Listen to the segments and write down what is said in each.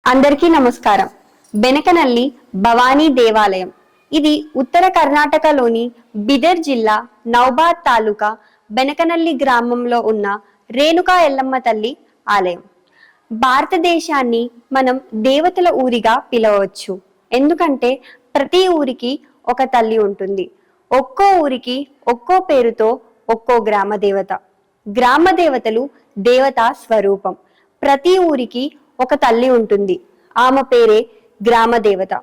అందరికీ నమస్కారం. బెనకనల్లి భవానీ దేవాలయం ఇది ఉత్తర కర్ణాటకలోని బిదర్ జిల్లా నౌబాద్ తాలూకా బెనకనల్లి గ్రామంలో ఉన్న రేణుకా ఎల్లమ్మ తల్లి ఆలయం. భారతదేశాన్ని మనం దేవతల ఊరిగా పిలవచ్చు. ఎందుకంటే ప్రతి ఊరికి ఒక తల్లి ఉంటుంది. ఒక్కో ఊరికి ఒక్కో పేరుతో ఒక్కో గ్రామ దేవత. గ్రామ దేవతలు దేవతా స్వరూపం. ప్రతి ఊరికి ఒక తల్లి ఉంటుంది. ఆమె పేరే గ్రామ దేవత.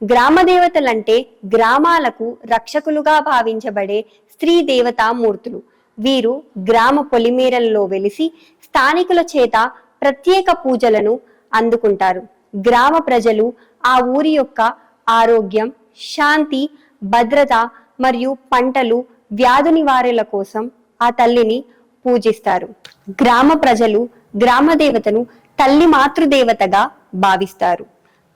గ్రామ దేవతలంటే గ్రామాలకు రక్షకులుగా భావించబడే స్త్రీ దేవతామూర్తులు. వీరు గ్రామ పొలిమేరల్లో వెలిసి స్థానికుల చేత ప్రత్యేక పూజలను అందుకుంటారు. గ్రామ ప్రజలు ఆ ఊరి యొక్క ఆరోగ్యం, శాంతి, భద్రత మరియు పంటలు, వ్యాధి నివారణల కోసం ఆ తల్లిని పూజిస్తారు. గ్రామ ప్రజలు గ్రామ దేవతను తల్లి మాతృదేవతగా భావిస్తారు.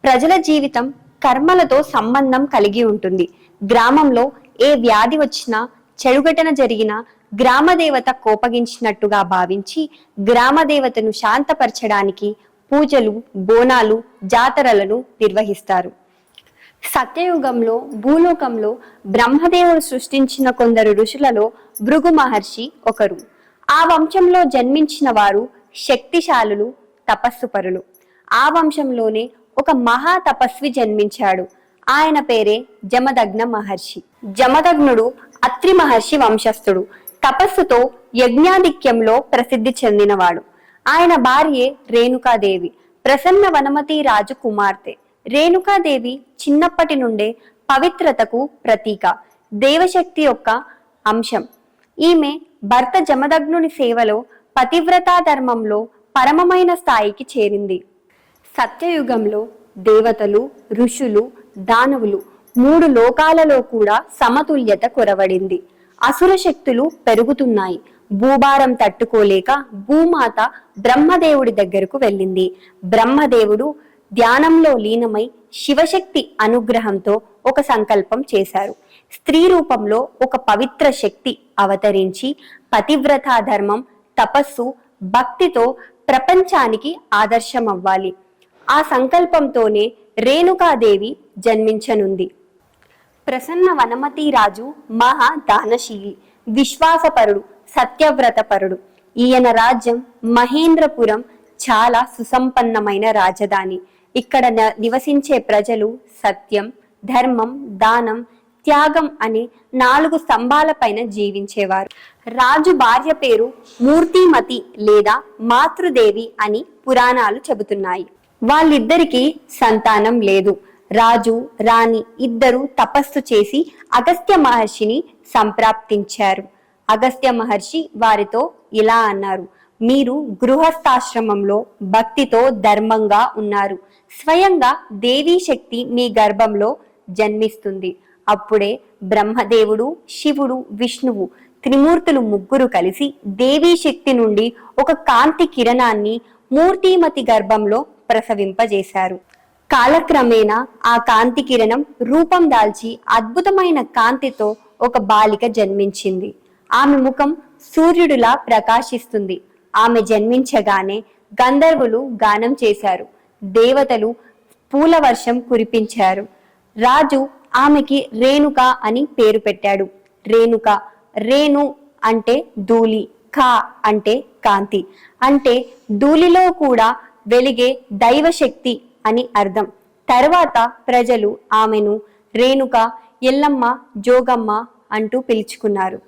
ప్రజల జీవితం కర్మలతో సంబంధం కలిగి ఉంటుంది. గ్రామంలో ఏ వ్యాధి వచ్చినా, చెడుఘటన జరిగినా గ్రామదేవత కోపగించినట్టుగా భావించి గ్రామదేవతను శాంతపరచడానికి పూజలు, బోనాలు, జాతరలను నిర్వహిస్తారు. సత్యయుగంలో భూలోకంలో బ్రహ్మదేవుడు సృష్టించిన కొందరు ఋషులలో భృగు మహర్షి ఒకరు. ఆ వంశంలో జన్మించిన వారు శక్తిశాలులు, తపస్సుపరులు. ఆ వంశంలోనే ఒక మహా తపస్వి జన్మించాడు. ఆయన పేరే జమదగ్న మహర్షి. జమదగ్నుడు అత్రి మహర్షి వంశస్థుడు. తపస్సుతో యజ్ఞాధిక్యంలో ప్రసిద్ధి చెందినవాడు. ఆయన భార్యే రేణుకాదేవి, ప్రసన్న వనమతి రాజు కుమార్తె. రేణుకాదేవి చిన్నప్పటి నుండే పవిత్రతకు ప్రతీక, దేవశక్తి యొక్క అంశం. ఈమె భర్త జమదగ్నుని సేవలో పతివ్రతా ధర్మంలో పరమమైన స్థాయికి చేరింది. సత్యయుగంలో దేవతలు, ఋషులు, దానవులు మూడు లోకాలలో కూడా సమతుల్యత కొరవడింది. అసుర శక్తులు పెరుగుతున్నాయి. భూభారం తట్టుకోలేక భూమాత బ్రహ్మదేవుడి దగ్గరకు వెళ్ళింది. బ్రహ్మదేవుడు ధ్యానంలో లీనమై శివశక్తి అనుగ్రహంతో ఒక సంకల్పం చేశారు. స్త్రీ రూపంలో ఒక పవిత్ర శక్తి అవతరించి పతివ్రతా ధర్మం, తపస్సు, భక్తితో ప్రపంచానికి ఆదర్శమవ్వాలి. ఆ సంకల్పంతోనే రేణుకాదేవి జన్మించనుంది. ప్రసన్న వనమతి రాజు మహా దానశీలి, విశ్వాసపరుడు, సత్యవ్రతపరుడు. ఈయన రాజ్యం మహేంద్రపురం చాలా సుసంపన్నమైన రాజధాని. ఇక్కడ నివసించే ప్రజలు సత్యం, ధర్మం, దానం, త్యాగం అనే 4 స్తంభాల పైన జీవించేవారు. రాజు భార్య పేరు మూర్తిమతి లేదా మాతృదేవి అని పురాణాలు చెబుతున్నాయి. వాళ్ళిద్దరికీ సంతానం లేదు. రాజు, రాణి ఇద్దరు తపస్సు చేసి అగస్త్య మహర్షిని సంప్రాప్తించారు. అగస్త్య మహర్షి వారితో ఇలా అన్నారు: మీరు గృహస్థాశ్రమంలో భక్తితో ధర్మంగా ఉన్నారు. స్వయంగా దేవీ శక్తి మీ గర్భంలో జన్మిస్తుంది. అప్పుడే బ్రహ్మదేవుడు, శివుడు, విష్ణువు త్రిమూర్తులు ముగ్గురు కలిసి దేవీ శక్తి నుండి ఒక కాంతి కిరణాన్ని మూర్తిమతి గర్భంలో ప్రసవింపజేశారు. కాలక్రమేణా ఆ కాంతి కిరణం రూపం దాల్చి అద్భుతమైన కాంతితో ఒక బాలిక జన్మించింది. ఆమె ముఖం సూర్యుడిలా ప్రకాశిస్తుంది. ఆమె జన్మించగానే గంధర్వులు గానం చేశారు. దేవతలు పూల వర్షం కురిపించారు. రాజు ఆమెకి రేణుక అని పేరు పెట్టాడు. రేణుక, రేణు అంటే ధూళి, కా అంటే కాంతి, అంటే ధూళిలో కూడా వెలిగే దైవశక్తి అని అర్థం. తర్వాత ప్రజలు ఆమెను రేణుక, ఎల్లమ్మ, జోగమ్మ అంటూ పిలుచుకున్నారు.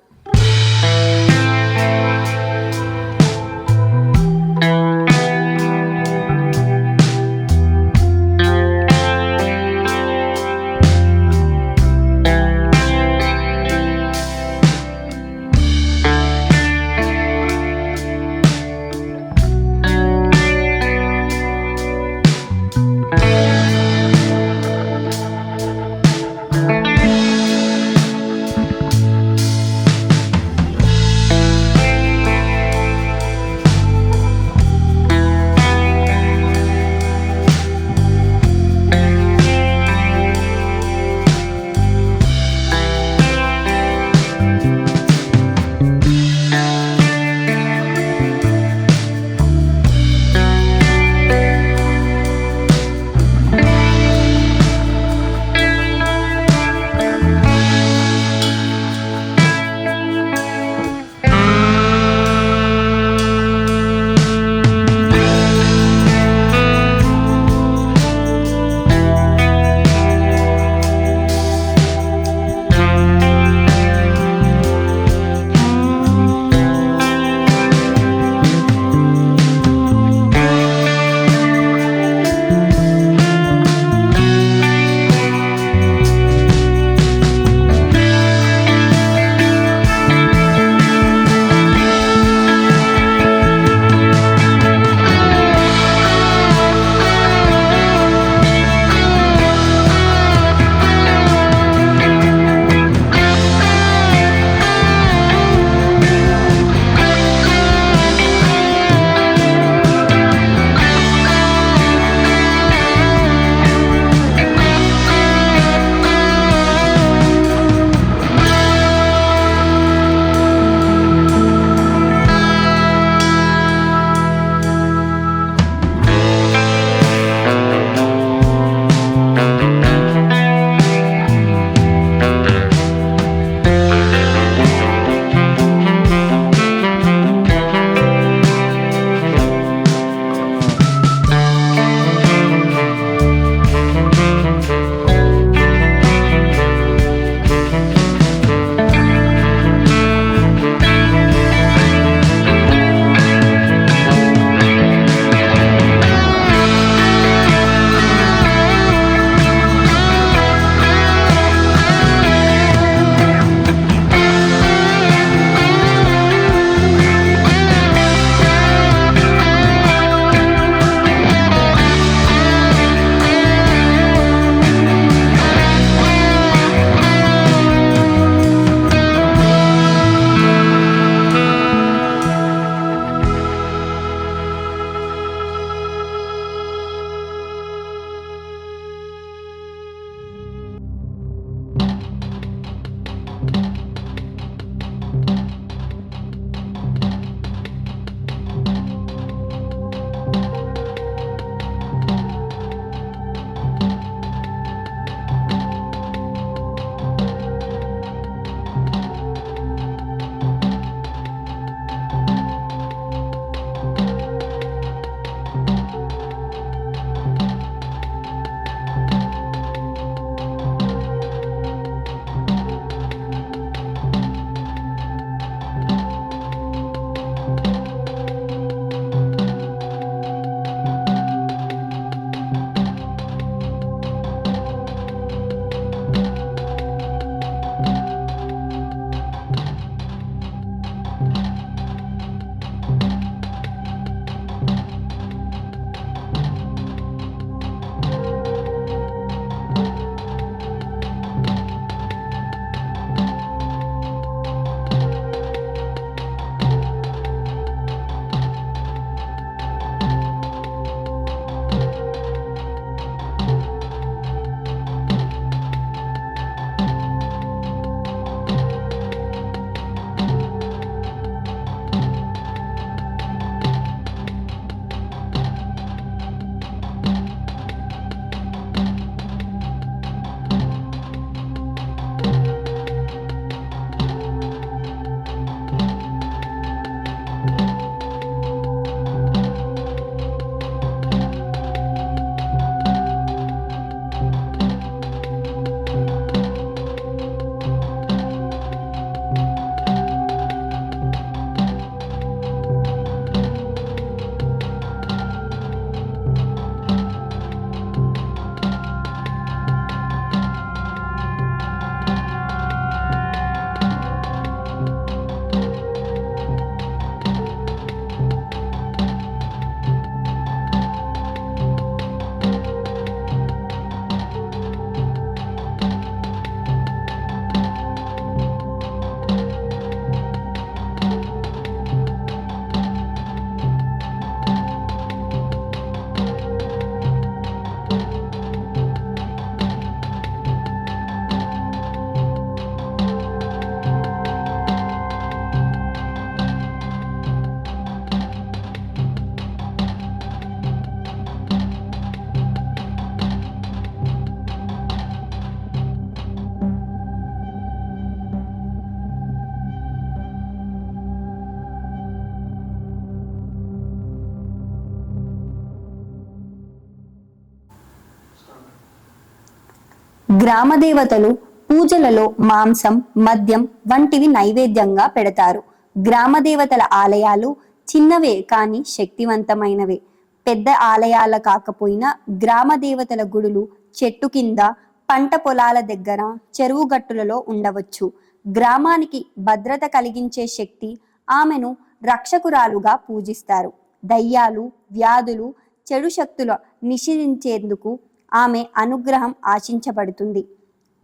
గ్రామ దేవతలు పూజలలో మాంసం, మద్యం వంటివి నైవేద్యంగా పెడతారు. గ్రామ దేవతల ఆలయాలు చిన్నవే కానీ శక్తివంతమైనవే. పెద్ద ఆలయాల కాకపోయినా గ్రామ దేవతల గుడులు చెట్టు కింద, పంట పొలాల దగ్గర, చెరువు గట్టులలో ఉండవచ్చు. గ్రామానికి భద్రత కలిగించే శక్తి ఆమెను రక్షకురాలుగా పూజిస్తారు. దయ్యాలు, వ్యాధులు, చెడు శక్తుల నిషేధించేందుకు ఆమె అనుగ్రహం ఆశించబడుతుంది.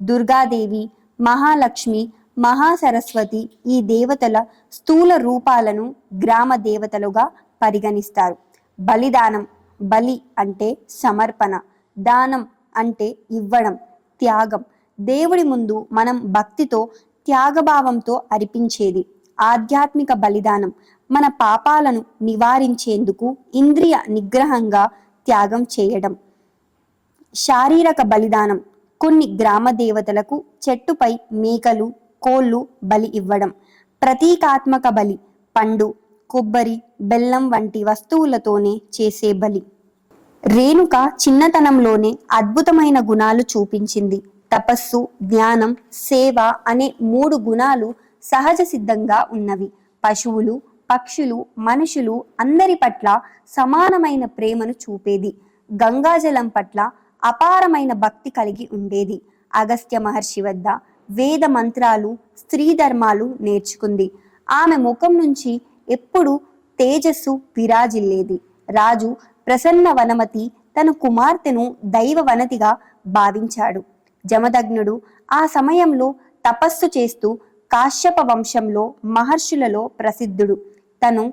దుర్గాదేవి, మహాలక్ష్మి, మహాసరస్వతి ఈ దేవతల స్థూల రూపాలను గ్రామ దేవతలుగా పరిగణిస్తారు. బలిదానం. బలి అంటే సమర్పణ, దానం అంటే ఇవ్వడం, త్యాగం. దేవుడి ముందు మనం భక్తితో, త్యాగభావంతో అర్పించేది. ఆధ్యాత్మిక బలిదానం మన పాపాలను నివారించేందుకు ఇంద్రియ నిగ్రహంగా త్యాగం చేయడం. శారీరక బలిదానం కొన్ని గ్రామ దేవతలకు చెట్టుపై మేకలు, కోళ్ళు బలి ఇవ్వడం. ప్రతీకాత్మక బలి పండు, కొబ్బరి, బెల్లం వంటి వస్తువులతోనే చేసే బలి. రేణుక చిన్నతనంలోనే అద్భుతమైన గుణాలు చూపించింది. తపస్సు, జ్ఞానం, సేవ అనే 3 గుణాలు సహజ సిద్ధంగా ఉన్నవి. పశువులు, పక్షులు, మనుషులు అందరి పట్ల సమానమైన ప్రేమను చూపేది. గంగాజలం పట్ల అపారమైన భక్తి కలిగి ఉండేది. అగస్త్య మహర్షి వద్ద వేద మంత్రాలు, స్త్రీ ధర్మాలు నేర్చుకుంది. ఆమె ముఖం నుంచి ఎప్పుడు తేజస్సు విరాజిల్లేది. రాజు ప్రసన్న వనమతి తన కుమార్తెను దైవ వనతిగా భావించాడు. జమదగ్నుడు ఆ సమయంలో తపస్సు చేస్తూ కాశ్యప వంశంలో మహర్షులలో ప్రసిద్ధుడు. తను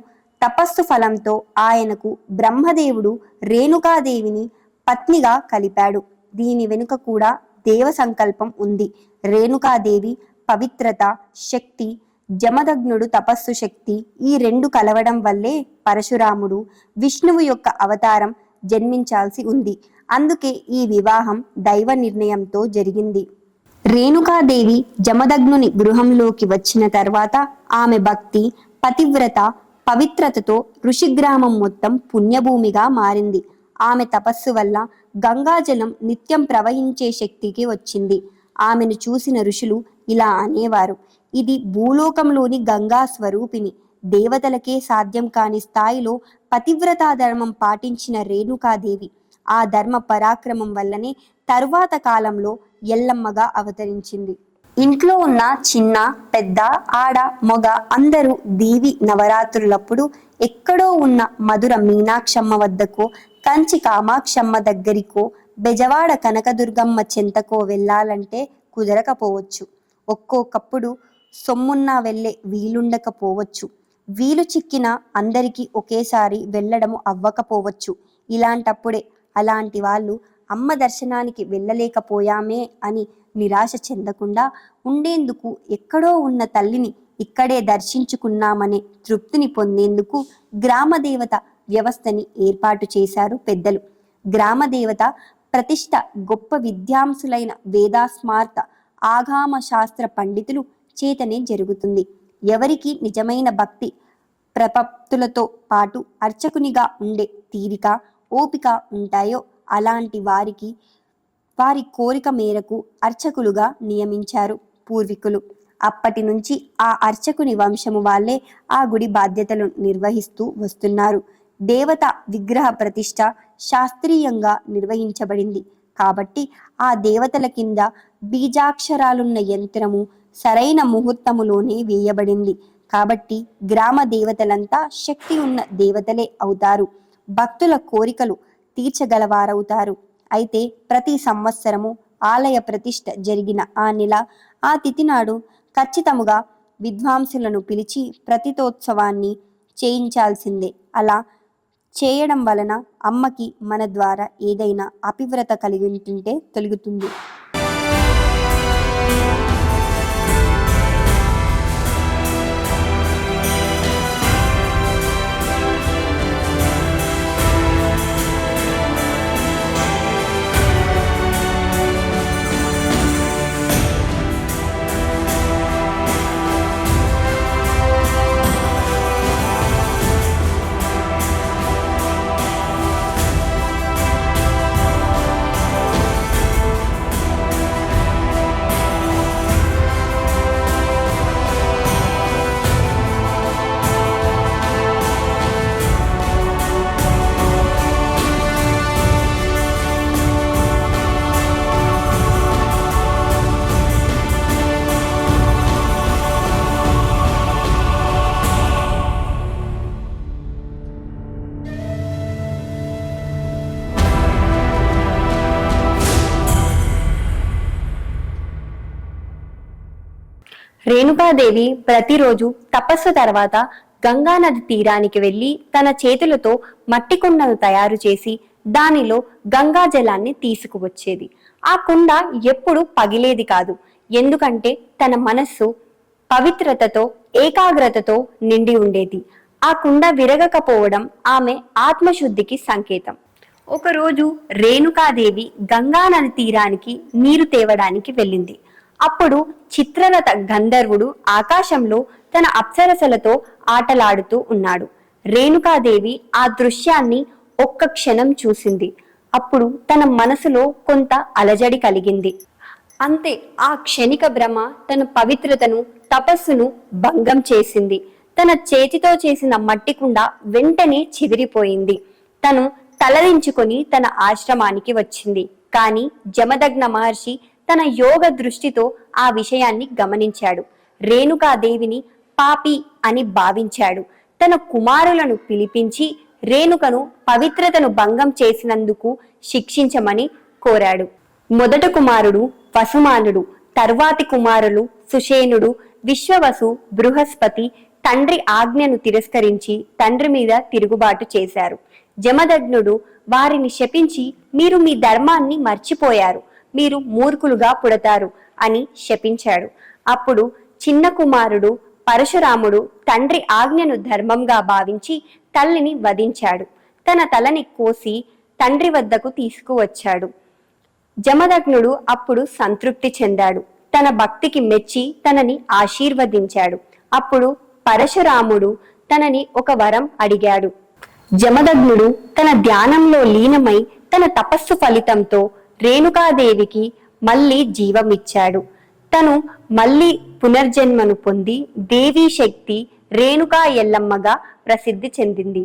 తపస్సు ఫలంతో ఆయనకు బ్రహ్మదేవుడు రేణుకాదేవిని పత్నిగా కలిపాడు. దీని వెనుక కూడా దేవ సంకల్పం ఉంది. రేణుకాదేవి పవిత్రత, శక్తి, జమదగ్నుడు తపస్సు శక్తి ఈ 2 కలవడం వల్లే పరశురాముడు విష్ణువు యొక్క అవతారం జన్మించాల్సి ఉంది. అందుకే ఈ వివాహం దైవ నిర్ణయంతో జరిగింది. రేణుకాదేవి జమదగ్నుని గృహంలోకి వచ్చిన తర్వాత ఆమె భక్తి, పతివ్రత, పవిత్రతతో ఋషిగ్రామం మొత్తం పుణ్యభూమిగా మారింది. ఆమె తపస్సు వల్ల గంగాజలం నిత్యం ప్రవహించే శక్తికి వచ్చింది. ఆమెను చూసిన ఋషులు ఇలా అనేవారు, ఇది భూలోకంలోని గంగా స్వరూపిణి. దేవతలకే సాధ్యం కాని స్థాయిలో పతివ్రతా ధర్మం పాటించిన రేణుకాదేవి ఆ ధర్మ పరాక్రమం వల్లనే తరువాత కాలంలో ఎల్లమ్మగా అవతరించింది. ఇంట్లో ఉన్న చిన్న, పెద్ద, ఆడ, మగ అందరూ దేవి నవరాత్రులప్పుడు ఎక్కడో ఉన్న మధుర మీనాక్షమ్మ వద్దకో, కంచి కామాక్షమ్మ దగ్గరికో, బెజవాడ కనకదుర్గమ్మ చెంతకో వెళ్ళాలంటే కుదరకపోవచ్చు. ఒక్కొక్కప్పుడు సొమ్మున్నా వెళ్ళే వీలుండకపోవచ్చు. వీలు చిక్కిన అందరికీ ఒకేసారి వెళ్ళడము అవ్వకపోవచ్చు. ఇలాంటప్పుడే అలాంటి వాళ్ళు అమ్మ దర్శనానికి వెళ్ళలేకపోయామే అని నిరాశ చెందకుండా ఉండేందుకు, ఎక్కడో ఉన్న తల్లిని ఇక్కడే దర్శించుకున్నామనే తృప్తిని పొందేందుకు గ్రామదేవత వ్యవస్థని ఏర్పాటు చేశారు పెద్దలు. గ్రామదేవత ప్రతిష్ట గొప్ప విద్యాంసులైన వేదాస్మార్త ఆగామ శాస్త్ర పండితులు చేతనే జరుగుతుంది. ఎవరికి నిజమైన భక్తి ప్రపత్తులతో పాటు అర్చకునిగా ఉండే తీరిక, ఓపిక ఉంటాయో అలాంటి వారికి వారి కోరిక మేరకు అర్చకులుగా నియమించారు పూర్వీకులు. అప్పటి నుంచి ఆ అర్చకుని వంశము వాళ్ళే ఆ గుడి బాధ్యతలు నిర్వహిస్తూ వస్తున్నారు. దేవత విగ్రహ ప్రతిష్ట శాస్త్రీయంగా నిర్వహించబడింది కాబట్టి ఆ దేవతల కింద బీజాక్షరాలున్న యంత్రము సరైన ముహూర్తములోనే వేయబడింది. కాబట్టి గ్రామ దేవతలంతా శక్తి ఉన్న దేవతలే అవుతారు. భక్తుల కోరికలు తీర్చగలవారవుతారు. అయితే ప్రతి సంవత్సరము ఆలయ ప్రతిష్ఠ జరిగిన ఆ నెల, ఆ తిథి నాడు ఖచ్చితముగా విద్వాంసులను పిలిచి ప్రతితోత్సవాన్ని చేయించాల్సిందే. అలా చేయడం వలన అమ్మకి మన ద్వారా ఏదైనా అపివ్రత కలిగి ఉంటుంటే తొలగుతుంది. రేణుకాదేవి ప్రతిరోజు తపస్సు తర్వాత గంగానది తీరానికి వెళ్లి తన చేతులతో మట్టి కుండను తయారు చేసి దానిలో గంగా జలాన్ని తీసుకువచ్చేది. ఆ కుండ ఎప్పుడు పగిలేది కాదు. ఎందుకంటే తన మనస్సు పవిత్రతతో ఏకాగ్రతతో నిండి ఉండేది. ఆ కుండ విరగకపోవడం ఆమె ఆత్మశుద్ధికి సంకేతం. ఒకరోజు రేణుకాదేవి గంగానది తీరానికి నీరు తేవడానికి వెళ్ళింది. అప్పుడు చిత్రరథ గంధర్వుడు ఆకాశంలో తన అప్సరసలతో ఆటలాడుతూ ఉన్నాడు. రేణుకాదేవి ఆ దృశ్యాన్ని ఒక్క క్షణం చూసింది. అప్పుడు తన మనసులో కొంత అలజడి కలిగింది. అంతే, ఆ క్షణిక భ్రమ తన పవిత్రతను, తపస్సును భంగం చేసింది. తన చేతితో చేసిన మట్టి కుండ వెంటనే చెదిరిపోయింది. తను తలదించుకొని తన ఆశ్రమానికి వచ్చింది. కానీ జమదగ్న మహర్షి తన యోగ దృష్టితో ఆ విషయాన్ని గమనించాడు. రేణుకాదేవిని పాపి అని భావించాడు. తన కుమారులను పిలిపించి రేణుకను పవిత్రతను భంగం చేసినందుకు శిక్షించమని కోరాడు. మొదట కుమారుడు వసుమానుడు, తర్వాతి కుమారులు సుషేనుడు, విశ్వవసు, బృహస్పతి తండ్రి ఆజ్ఞను తిరస్కరించి తండ్రి మీద తిరుగుబాటు చేశారు. జమదగ్నుడు వారిని శపించి, మీరు మీ ధర్మాన్ని మర్చిపోయారు, మీరు మూర్ఖులుగా పుడతారు అని శపించాడు. అప్పుడు చిన్న కుమారుడు పరశురాముడు తండ్రి ఆజ్ఞను ధర్మంగా భావించి తల్లిని వధించాడు. తన తలని కోసి తండ్రి వద్దకు తీసుకువచ్చాడు. జమదగ్నుడు అప్పుడు సంతృప్తి చెందాడు. తన భక్తికి మెచ్చి తనని ఆశీర్వదించాడు. అప్పుడు పరశురాముడు తనని ఒక వరం అడిగాడు. జమదగ్నుడు తన ధ్యానంలో లీనమై తన తపస్సు ఫలితంతో రేణుకాదేవికి మళ్ళీ జీవమిచ్చాడు. తను మళ్ళీ పునర్జన్మను పొంది దేవీ శక్తి రేణుకా ఎల్లమ్మగా ప్రసిద్ధి చెందింది.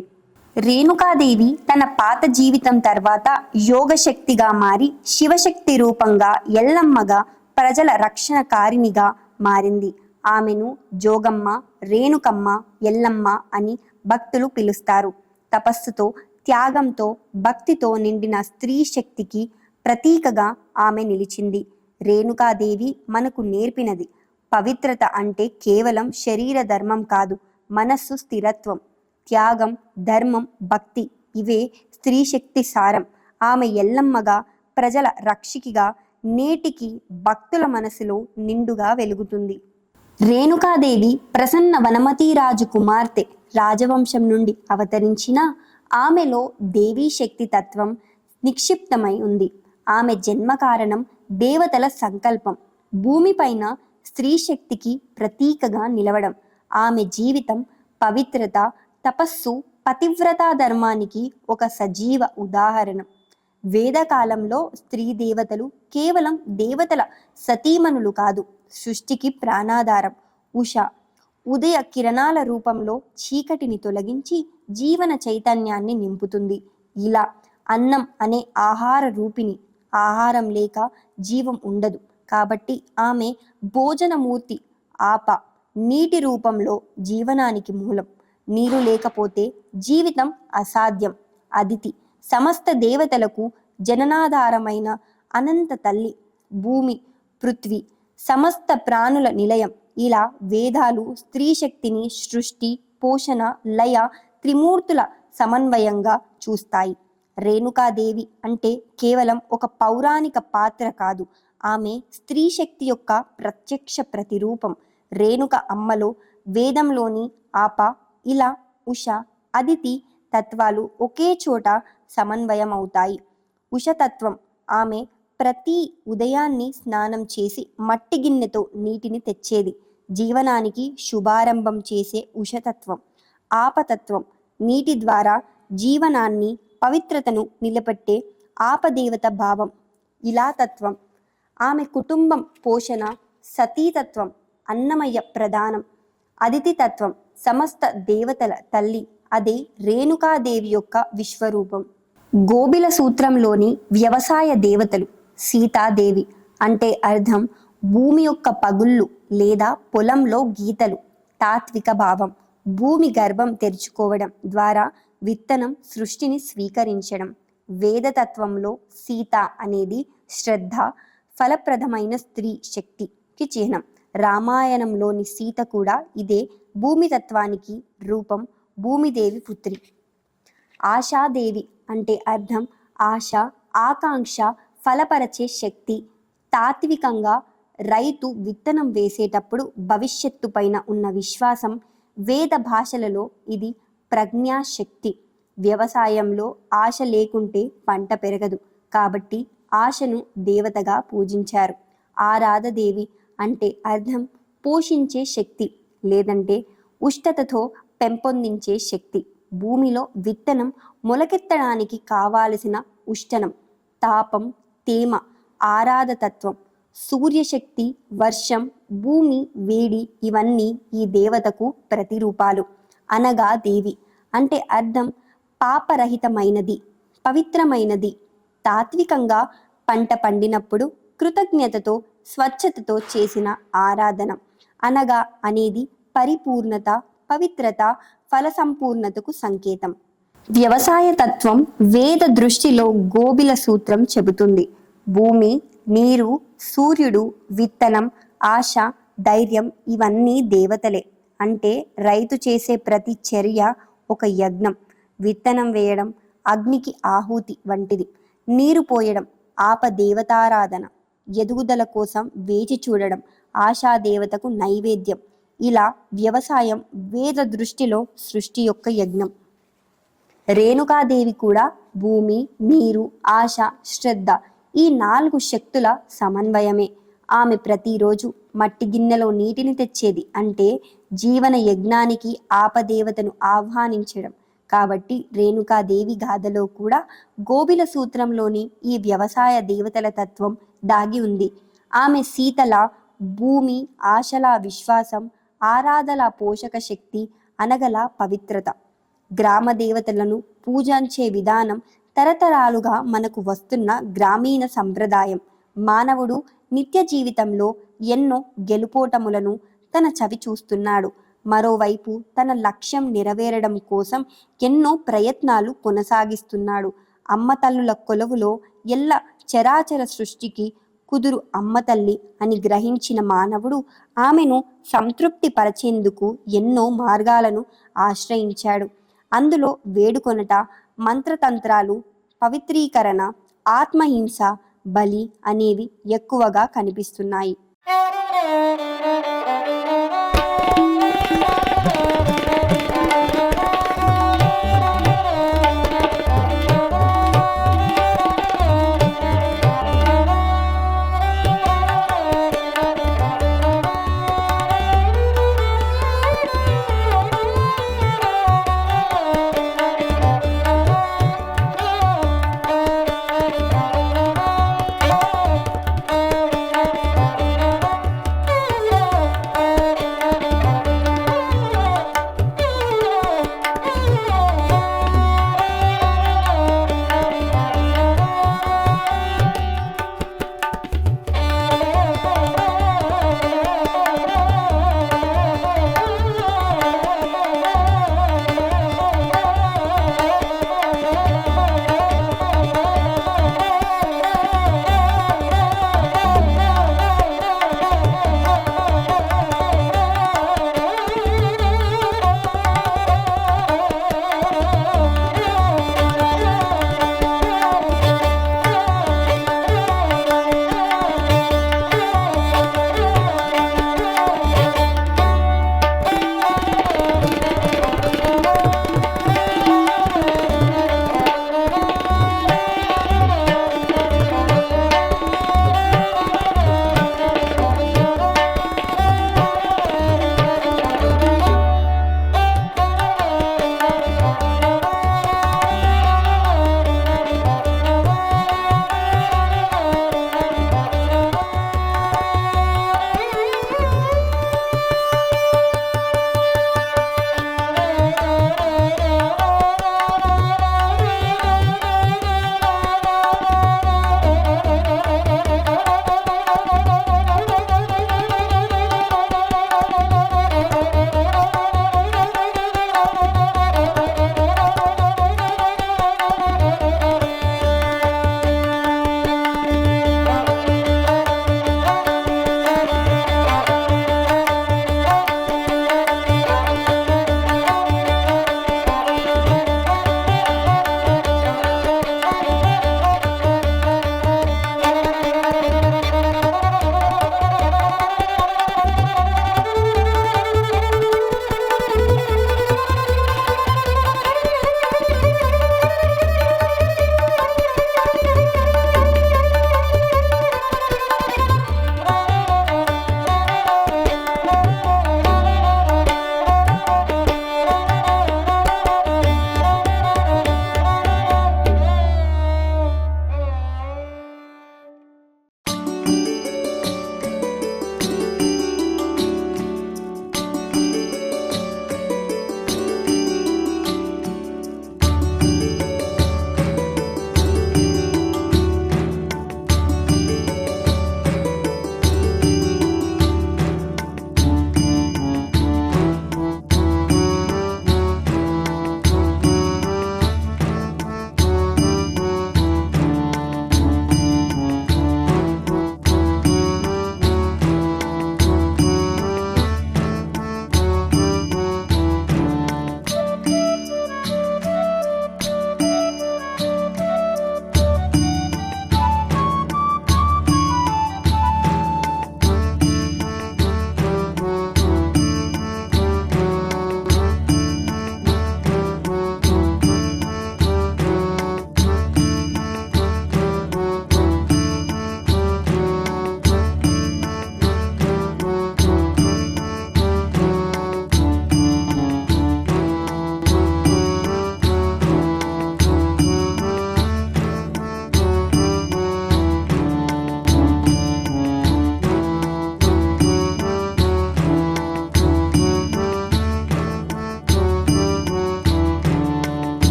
రేణుకాదేవి తన పాత జీవితం తర్వాత యోగ శక్తిగా మారి శివశక్తి రూపంగా ఎల్లమ్మగా ప్రజల రక్షణకారిణిగా మారింది. ఆమెను జోగమ్మ, రేణుకమ్మ, ఎల్లమ్మ అని భక్తులు పిలుస్తారు. తపస్సుతో, త్యాగంతో, భక్తితో నిండిన స్త్రీ శక్తికి ప్రతీకగా ఆమె నిలిచింది. రేణుకాదేవి మనకు నేర్పినది పవిత్రత అంటే కేవలం శరీర ధర్మం కాదు, మనస్సు స్థిరత్వం, త్యాగం, ధర్మం, భక్తి ఇవే స్త్రీ శక్తి సారం. ఆమె ఎల్లమ్మగా, ప్రజల రక్షికిగా నేటికి భక్తుల మనసులో నిండుగా వెలుగుతుంది. రేణుకాదేవి ప్రసన్న వనమతీరాజు కుమార్తె. రాజవంశం నుండి అవతరించిన ఆమెలో దేవీ శక్తి తత్వం నిక్షిప్తమై ఉంది. ఆమె జన్మ కారణం దేవతల సంకల్పం. భూమిపైన స్త్రీ శక్తికి ప్రతీకగా నిలవడం. ఆమె జీవితం పవిత్రత, తపస్సు, పతివ్రతా ధర్మానికి ఒక సజీవ ఉదాహరణ. వేదకాలంలో స్త్రీ దేవతలు కేవలం దేవతల సతీమణులు కాదు, సృష్టికి ప్రాణాధారం. ఉష ఉదయ కిరణాల రూపంలో చీకటిని తొలగించి జీవన చైతన్యాన్ని నింపుతుంది. ఇలా అన్నం అనే ఆహార రూపిణి. ఆహారం లేక జీవం ఉండదు. కాబట్టి ఆమె భోజనమూర్తి. ఆప నీటి రూపంలో జీవనానికి మూలం. నీరు లేకపోతే జీవితం అసాధ్యం. అదితి సమస్త దేవతలకు జననాధారమైన అనంత తల్లి. భూమి, పృథ్వీ సమస్త ప్రాణుల నిలయం. ఇలా వేదాలు స్త్రీ శక్తిని సృష్టి, పోషణ, లయ, త్రిమూర్తుల సమన్వయంగా చూస్తాయి. రేణుకాదేవి అంటే కేవలం ఒక పౌరాణిక పాత్ర కాదు, ఆమె స్త్రీ శక్తి యొక్క ప్రత్యక్ష ప్రతిరూపం. రేణుక అమ్మలో వేదంలోని ఆప, ఇలా, ఉష, అదితి తత్వాలు ఒకే చోట సమన్వయం అవుతాయి. ఉషతత్వం ఆమె ప్రతి ఉదయాన్ని స్నానం చేసి మట్టి గిన్నెతో నీటిని తెచ్చేది. జీవనానికి శుభారంభం చేసే ఉషతత్వం. ఆపతత్వం నీటి ద్వారా జీవనాన్ని, పవిత్రతను నిలబెట్టే ఆపదేవత భావం. ఇలా తత్వం ఆమె కుటుంబం పోషణ. సతీతత్వం అన్నమయ్య ప్రధానం. అదితి తత్వం సమస్త దేవతల తల్లి. అదే రేణుకాదేవి యొక్క విశ్వరూపం. గోబిల సూత్రంలోని వ్యవసాయ దేవతలు. సీతాదేవి అంటే అర్థం భూమి యొక్క పగుళ్ళు లేదా పొలంలో గీతలు. తాత్విక భావం భూమి గర్భం తెరుచుకోవడం ద్వారా విత్తనం సృష్టిని స్వీకరించడం. వేదతత్వంలో సీత అనేది శ్రద్ధ, ఫలప్రదమైన స్త్రీ శక్తికి చిహ్నం. రామాయణంలోని సీత కూడా ఇదే భూమి తత్వానికి రూపం, భూమిదేవి పుత్రి. ఆశాదేవి అంటే అర్థం ఆశ, ఆకాంక్ష, ఫలపరచే శక్తి. తాత్వికంగా రైతు విత్తనం వేసేటప్పుడు భవిష్యత్తు పైన ఉన్న విశ్వాసం. వేద భాషలలో ఇది ప్రజ్ఞాశక్తి. వ్యవసాయంలో ఆశ లేకుంటే పంట పెరగదు, కాబట్టి ఆశను దేవతగా పూజించారు. ఆరాధదేవి అంటే అర్థం పోషించే శక్తి, లేదంటే ఉష్ణతతో పెంపొందించే శక్తి. భూమిలో విత్తనం మొలకెత్తడానికి కావాల్సిన ఉష్ణం, తాపం, తేమ, ఆరాధతత్వం. సూర్యశక్తి, వర్షం, భూమి వేడి ఇవన్నీ ఈ దేవతకు ప్రతిరూపాలు. అనగా దేవి అంటే అర్థం పాపరహితమైనది, పవిత్రమైనది. తాత్వికంగా పంట పండినప్పుడు కృతజ్ఞతతో, స్వచ్ఛతతో చేసిన ఆరాధన. అనగా అనేది పరిపూర్ణత, పవిత్రత, ఫల సంపూర్ణతకు సంకేతం. వ్యవసాయ తత్వం వేద దృష్టిలో గోబిల సూత్రం చెబుతుంది. భూమి, నీరు, సూర్యుడు, విత్తనం, ఆశ, ధైర్యం ఇవన్నీ దేవతలే. అంటే రైతు చేసే ప్రతి చర్య ఒక యజ్ఞం. విత్తనం వేయడం అగ్నికి ఆహుతి వంటిది. నీరు పోయడం ఆపదేవతారాధన. ఎదుగుదల కోసం వేచి చూడడం ఆశాదేవతకు నైవేద్యం. ఇలా వ్యవసాయం వేద దృష్టిలో సృష్టి యొక్క యజ్ఞం. రేణుకాదేవి కూడా భూమి, నీరు, ఆశ, శ్రద్ధ ఈ 4 శక్తుల సమన్వయమే. ఆమె ప్రతిరోజు మట్టి గిన్నెలో నీటిని తెచ్చేది, అంటే జీవన యజ్ఞానికి ఆపదేవతను ఆహ్వానించడం. కాబట్టి రేణుకాదేవి గాథలో కూడా గోబిల సూత్రంలోని ఈ వ్యవసాయ దేవతల తత్వం దాగి ఉంది. ఆమె సీతల భూమి, ఆశల విశ్వాసం, ఆరాధల పోషక శక్తి, అనగల పవిత్రత. గ్రామ దేవతలను పూజించే విధానం తరతరాలుగా మనకు వస్తున్న గ్రామీణ సంప్రదాయం. మానవుడు నిత్య జీవితంలో ఎన్నో గెలుపోటములను తన చవి చూస్తున్నాడు. మరోవైపు తన లక్ష్యం నెరవేరడం కోసం ఎన్నో ప్రయత్నాలు కొనసాగిస్తున్నాడు. అమ్మ తల్లుల కొలువులో ఎల్ల చరాచర సృష్టికి కుదురు అమ్మ తల్లి అని గ్రహించిన మానవుడు ఆమెను సంతృప్తి పరిచేందుకు ఎన్నో మార్గాలను ఆశ్రయించాడు. అందులో వేడుకొనట, మంత్రతంత్రాలు, పవిత్రీకరణ, ఆత్మహింస, బలి అనేవి ఎక్కువగా కనిపిస్తున్నాయి.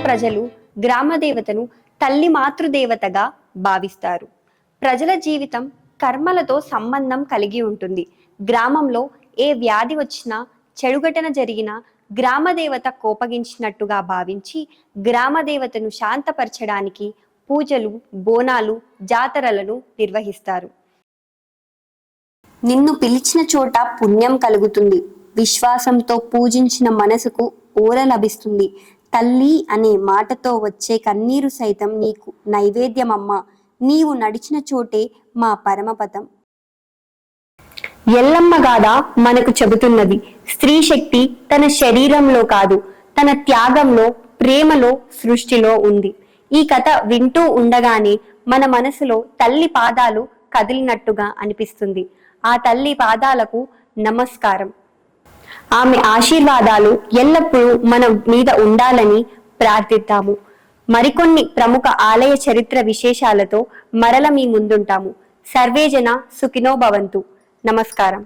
ప్రజలు గ్రామ దేవతను తల్లి మాతృదేవతగా భావిస్తారు. ప్రజల జీవితం కర్మలతో సంబంధం కలిగి ఉంటుంది. గ్రామంలో ఏ వ్యాధి వచ్చినా, చెడుఘటన జరిగినా గ్రామ దేవత కోపగించినట్టుగా భావించి గ్రామ దేవతను శాంతపరచడానికి పూజలు, బోనాలు, జాతరలను నిర్వహిస్తారు. నిన్ను పిలిచిన చోట పుణ్యం కలుగుతుంది. విశ్వాసంతో పూజించిన మనసుకు ఊర లభిస్తుంది. తల్లి అనే మాటతో వచ్చే కన్నీరు సైతం నీకు నైవేద్యమమ్మా. నీవు నడిచిన చోటే మా పరమపదం. ఎల్లమ్మ గాథ మనకు చెబుతున్నది, స్త్రీ శక్తి తన శరీరంలో కాదు, తన త్యాగంలో, ప్రేమలో, సృష్టిలో ఉంది. ఈ కథ వింటూ ఉండగానే మన మనసులో తల్లి పాదాలు కదిలినట్టుగా అనిపిస్తుంది. ఆ తల్లి పాదాలకు నమస్కారం. ఆమె ఆశీర్వాదాలు ఎల్లప్పుడూ మన మీద ఉండాలని ప్రార్థిద్దాము. మరికొన్ని ప్రముఖ ఆలయ చరిత్ర విశేషాలతో మరల మీ ముందుంటాము. సర్వేజన సుఖినో భవంతు. నమస్కారం.